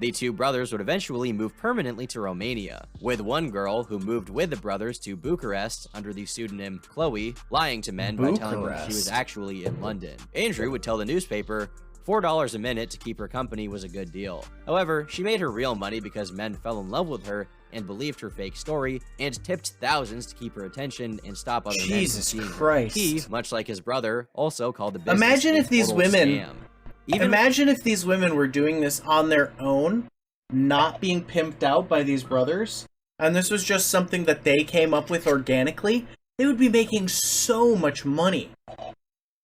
The two brothers would eventually move permanently to Romania, with one girl who moved with the brothers to Bucharest under the pseudonym Chloe, lying to men by telling them she was actually in London. Andrew would tell the newspaper $4 a minute to keep her company was a good deal. However, she made her real money because men fell in love with her and believed her fake story, and tipped thousands to keep her attention and stop other men from seeing her. He, much like his brother, also called the business Imagine if these women, scam. Imagine if these women were doing this on their own, not being pimped out by these brothers, and this was just something that they came up with organically. They would be making so much money.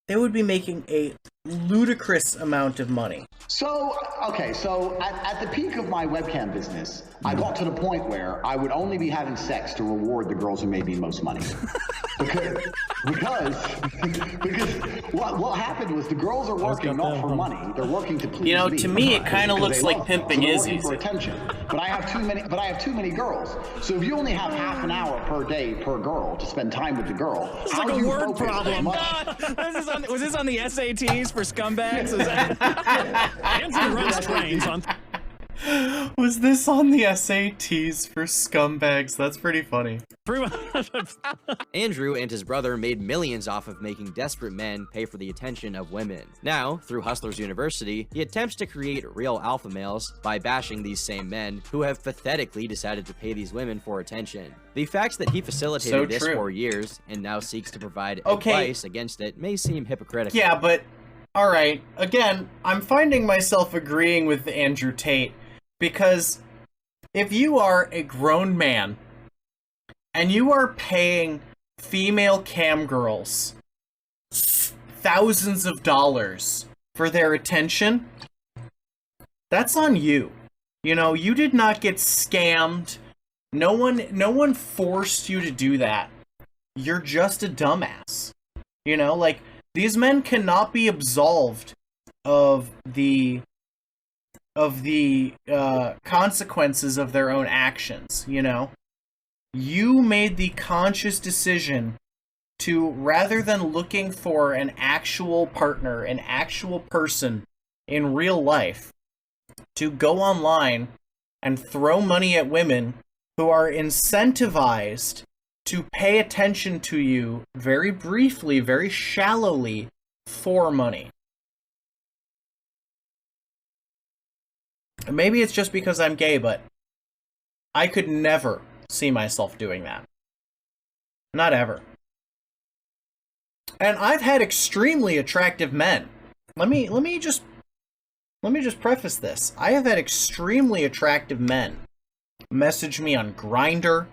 They would be making a ludicrous amount of money. So, okay, so at the peak of my webcam business, I got to the point where I would only be having sex to reward the girls who made me most money. because what happened was the girls are working not for money, they're working to please me. You know, to me it kind of looks like pimping is easy. For attention. But I have too many girls. So if you only have half an hour per day per girl to spend time with the girl, it's like a word problem. Was this on the SATs for scumbags? Answer runs trains on. Was this on the SATs for scumbags? That's pretty funny. Andrew and his brother made millions off of making desperate men pay for the attention of women. Now, through Hustlers University, he attempts to create real alpha males by bashing these same men who have pathetically decided to pay these women for attention. The fact that he facilitated this for years and now seeks to provide advice against it may seem hypocritical. Yeah, but alright, again, I'm finding myself agreeing with Andrew Tate, because if you are a grown man and you are paying female cam girls thousands of dollars for their attention, that's on you. You know, you did not get scammed. No one forced you to do that. You're just a dumbass. You know, like, these men cannot be absolved of the consequences of their own actions, you know? You made the conscious decision to, rather than looking for an actual partner, an actual person in real life, to go online and throw money at women who are incentivized to pay attention to you very briefly, very shallowly, for money. Maybe it's just because I'm gay, but I could never see myself doing that. Not ever. And I've had extremely attractive men. Let me just preface this. I have had extremely attractive men message me on Grindr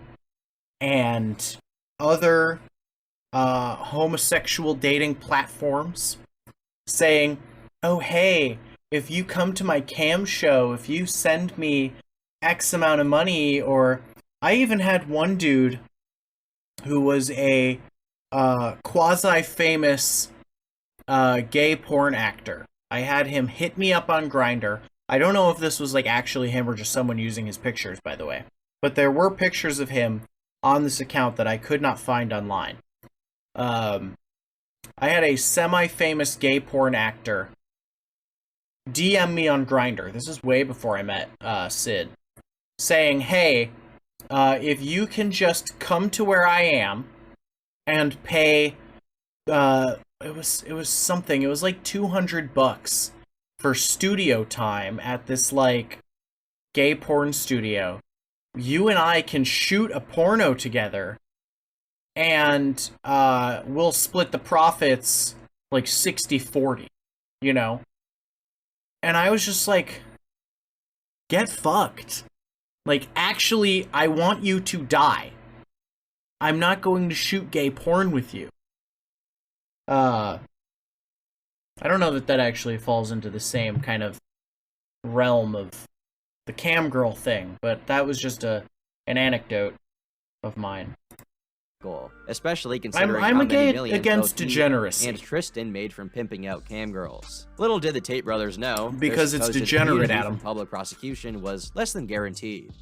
and other homosexual dating platforms saying, "Oh, hey, if you come to my cam show, if you send me X amount of money," or I even had one dude who was a quasi-famous gay porn actor. I had him hit me up on Grindr. I don't know if this was like actually him or just someone using his pictures, by the way. But there were pictures of him on this account that I could not find online. I had a semi-famous gay porn actor DM me on Grindr. This is way before I met Sid, saying, "Hey, if you can just come to where I am and pay, it was something. It was like $200 for studio time at this like gay porn studio. You and I can shoot a porno together, and we'll split the profits like 60-40, you know?" And I was just like, get fucked. Like, actually, I want you to die. I'm not going to shoot gay porn with you. I don't know that actually falls into the same kind of realm of the cam girl thing, but that was just an anecdote of mine. Goal, especially considering I'm how many against millions both degeneracy. he and Tristan made from pimping out cam girls. Little did the Tate brothers know, because it's degenerate, Adam. From public prosecution was less than guaranteed.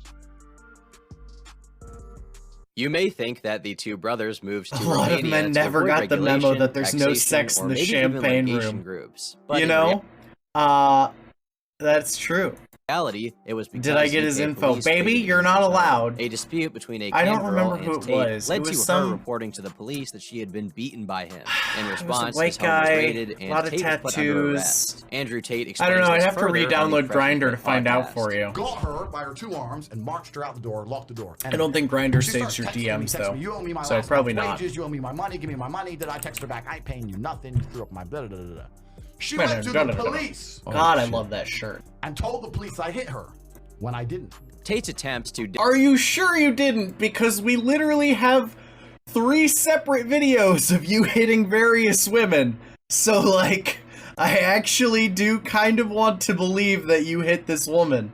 You may think that the two brothers moved to a lot of men never got the memo that there's no sex in the champagne room. Groups, but you know, that's true. reality, it was because Did I get his UK info? police Baby, traded you're not his return. allowed. A dispute between a I don't cam remember girl who and it Tate was. led It to was her some reporting to the police that she had been beaten by him. In It was a response, white his home was guy, raided and lot of Tate was put under tattoos. arrest. Andrew Tate I explains don't know, I'd this have to further on the re-download Fresh Grindr to Fit find out podcast. for you. Got her by her 2 arms and marched her out the door, locked the door. I don't think Grindr She saves starts your texting me, DMs texting though. me, you owe me my So last probably month's not. wages, you owe me my money, give me my money. Did I text her back? I ain't paying you nothing. You threw up my blah, blah, blah, blah. She went to the police God, I love that shirt. and told the police I hit her when I didn't. Tate's attempts to Are you sure you didn't? Because we literally have 3 separate videos of you hitting various women. So, like, I actually do kind of want to believe that you hit this woman.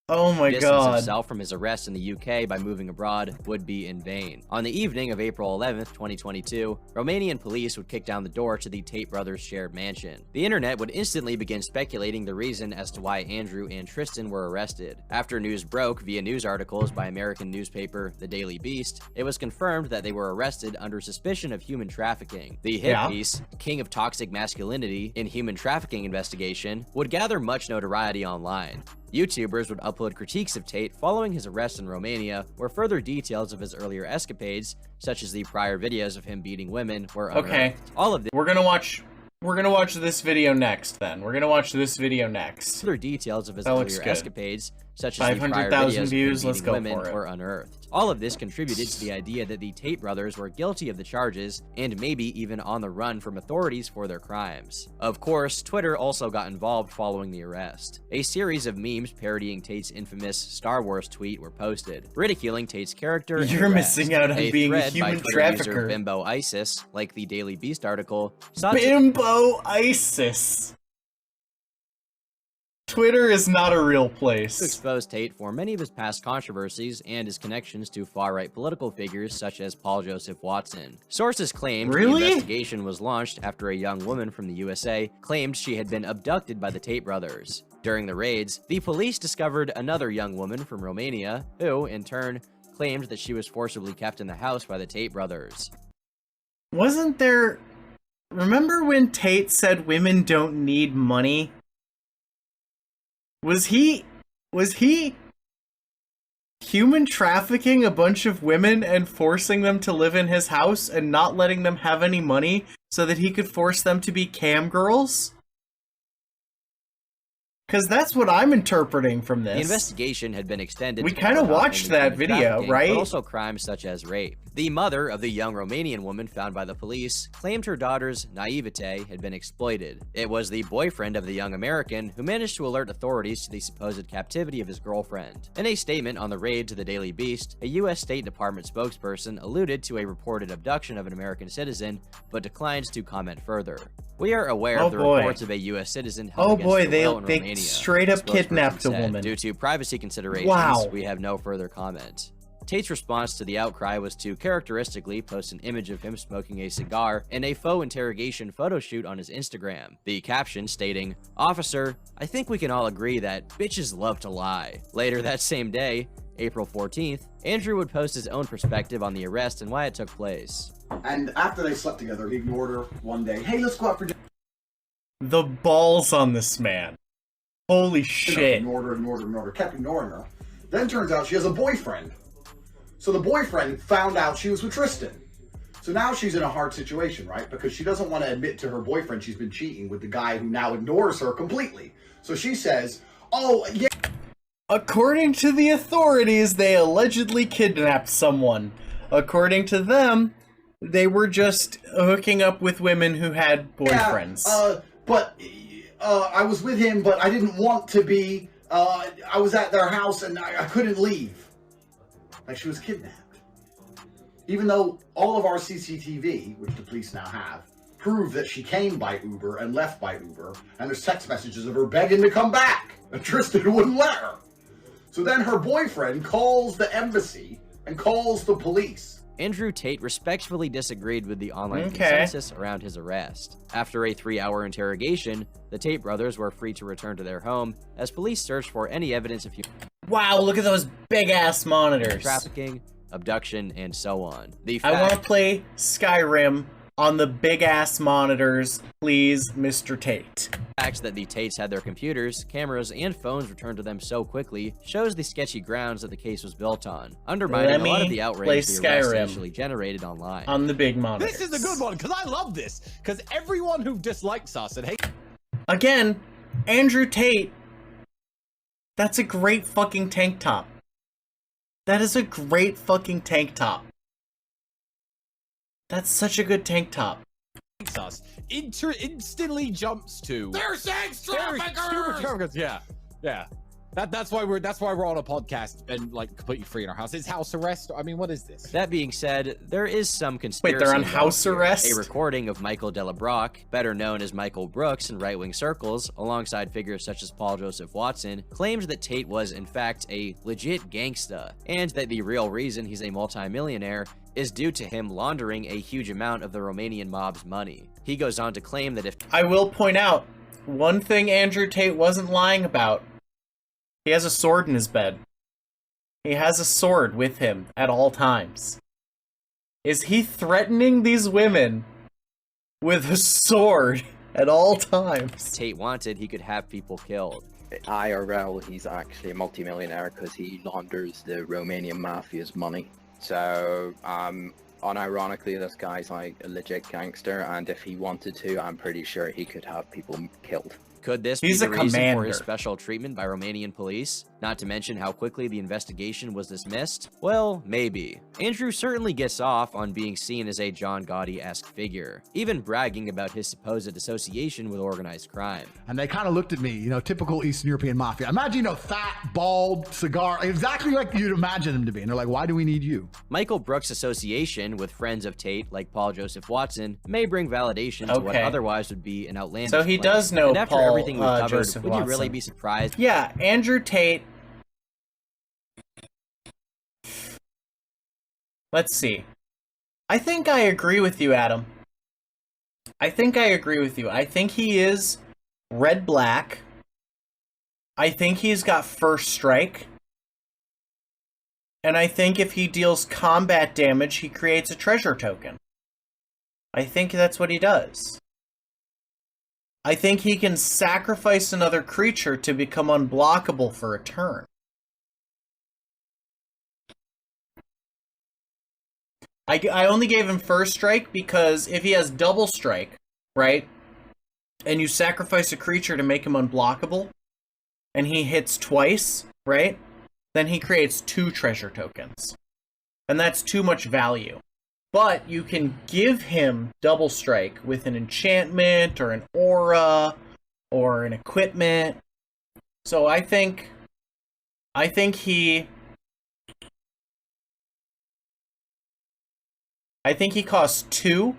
Oh my distance god. himself from his arrest in the UK by moving abroad would be in vain. On the evening of April 11th, 2022, Romanian police would kick down the door to the Tate brothers' shared mansion. The internet would instantly begin speculating the reason as to why Andrew and Tristan were arrested. After news broke via news articles by American newspaper The Daily Beast, it was confirmed that they were arrested under suspicion of human trafficking. The hit piece, King of Toxic Masculinity in Human Trafficking Investigation, would gather much notoriety online. YouTubers would upload critiques of Tate following his arrest in Romania, where further details of his earlier escapades, such as the prior videos of him beating women, were unearthed. Okay. All of this We're gonna watch this video next then. We're gonna watch this video next. further details of his That looks earlier good. escapades, such as the prior 500,000 videos views, of let's him go beating women, for it. were unearthed. All of this contributed to the idea that the Tate brothers were guilty of the charges and maybe even on the run from authorities for their crimes. Of course, Twitter also got involved following the arrest. A series of memes parodying Tate's infamous Star Wars tweet were posted, ridiculing Tate's character. and You're arrest. missing out on being a thread by human Twitter user trafficker. Bimbo ISIS, like the Daily Beast article, sought to Bimbo ISIS. Twitter is not a real place. expose Tate for many of his past controversies and his connections to far-right political figures such as Paul Joseph Watson. Sources claimed Really? the investigation was launched after a young woman from the USA claimed she had been abducted by the Tate brothers. During the raids, the police discovered another young woman from Romania who, in turn, claimed that she was forcibly kept in the house by the Tate brothers. Wasn't there... Remember when Tate said women don't need money? Was he human trafficking a bunch of women and forcing them to live in his house and not letting them have any money so that he could force them to be cam girls? Because that's what I'm interpreting from this. The investigation had been extended. We to kinda cover not watched only that human video, trafficking, right? But also crimes such as rape. The mother of the young Romanian woman found by the police claimed her daughter's naivete had been exploited. It was the boyfriend of the young American who managed to alert authorities to the supposed captivity of his girlfriend. In a statement on the raid to the Daily Beast, a U.S. State Department spokesperson alluded to a reported abduction of an American citizen, but declined to comment further. We are aware of the reports of a U.S. citizen held against the will in Romania. Straight up The spokesperson kidnapped a said. woman. Due to privacy considerations, Wow. we have no further comment. Tate's response to the outcry was to characteristically post an image of him smoking a cigar and a faux interrogation photo shoot on his Instagram. The caption stating, "Officer, I think we can all agree that bitches love to lie." Later that same day, April 14th, Andrew would post his own perspective on the arrest and why it took place. And after they slept together, he ignored her one day. Hey, let's go out for dinner. The balls on this man. Holy shit. Ignored her, kept ignoring her. Then turns out she has a boyfriend. So the boyfriend found out she was with Tristan. So now she's in a hard situation, right? Because she doesn't want to admit to her boyfriend she's been cheating with the guy who now ignores her completely. So she says, oh, yeah. According to the authorities, they allegedly kidnapped someone. According to them, they were just hooking up with women who had boyfriends. But I was with him, but I didn't want to be. I was at their house and I couldn't leave. Like she was kidnapped. Even though all of our CCTV, which the police now have, prove that she came by Uber and left by Uber, and there's text messages of her begging to come back, and Tristan wouldn't let her. So then her boyfriend calls the embassy and calls the police. Andrew Tate respectfully disagreed with the online consensus around his arrest. After a 3-hour interrogation, the Tate brothers were free to return to their home as police searched for any evidence of human Wow, look at those big-ass monitors. trafficking, abduction, and so on. I want to play Skyrim on the big-ass monitors, please, Mr. Tate. The fact that the Tates had their computers, cameras, and phones returned to them so quickly shows the sketchy grounds that the case was built on, undermining a lot of the outrage the arrest initially generated online. On the big monitors. This is a good one, because I love this. Because everyone who dislikes us and hates... Again, Andrew Tate, that's a great fucking tank top. That is a great fucking tank top. That's such a good tank top. us instantly jumps to They're sex traffickers! Yeah. That's why we're on a podcast and like completely free in our house. Is house arrest? I mean, what is this? That being said, there is some conspiracy. Wait, they're on house arrest? A recording of Michael Delabrock, better known as Michael Brooks in right-wing circles, alongside figures such as Paul Joseph Watson, claims that Tate was in fact a legit gangsta, and that the real reason he's a multimillionaire is due to him laundering a huge amount of the Romanian mob's money. He goes on to claim that if... I will point out, one thing Andrew Tate wasn't lying about. He has a sword in his bed. He has a sword with him at all times. Is he threatening these women with a sword at all times? Tate wanted, he could have people killed. IRL, he's actually a multimillionaire because he launders the Romanian mafia's money. So, unironically, this guy's like a legit gangster, and if he wanted to, I'm pretty sure he could have people killed. Could this be the reason for his special treatment by Romanian police? Not to mention how quickly the investigation was dismissed? Well, maybe. Andrew certainly gets off on being seen as a John Gotti-esque figure, even bragging about his supposed association with organized crime. And they kind of looked at me, you know, typical Eastern European mafia. Imagine, you know, fat, bald, cigar, exactly like you'd imagine him to be. And they're like, why do we need you? Michael Brooks' association with friends of Tate, like Paul Joseph Watson, may bring validation to what otherwise would be an outlandish So he claim. does know and after Paul everything we've covered, Joseph would Watson. you really be surprised? Yeah, Andrew Tate. Let's see. I think I agree with you, Adam. I think he is red-black. I think he's got first strike. And I think if he deals combat damage, he creates a treasure token. I think that's what he does. I think he can sacrifice another creature to become unblockable for a turn. I only gave him first strike because if he has double strike, right, and you sacrifice a creature to make him unblockable, and he hits twice, right, then he creates 2 treasure tokens. And that's too much value. But you can give him double strike with an enchantment or an aura or an equipment. So I think he costs 2,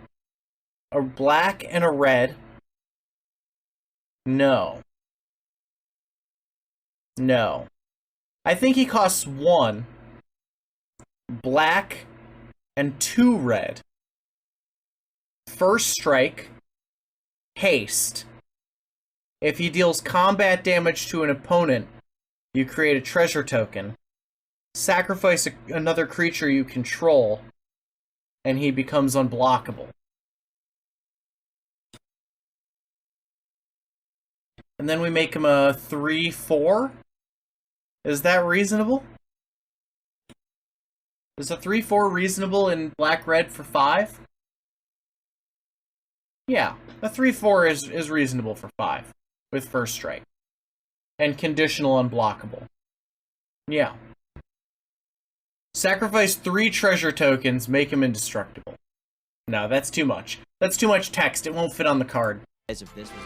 a black and a red. No. I think he costs 1, black and 2 red. First strike, haste. If he deals combat damage to an opponent, you create a treasure token. Sacrifice another creature you control, and he becomes unblockable. And then we make him a 3/4. Is that reasonable? Is a 3/4 reasonable in black-red for 5? Yeah, a 3/4 is reasonable for 5 with first strike. And conditional unblockable. Yeah. Sacrifice 3 treasure tokens, make him indestructible. No, that's too much. That's too much text. It won't fit on the card. As if this was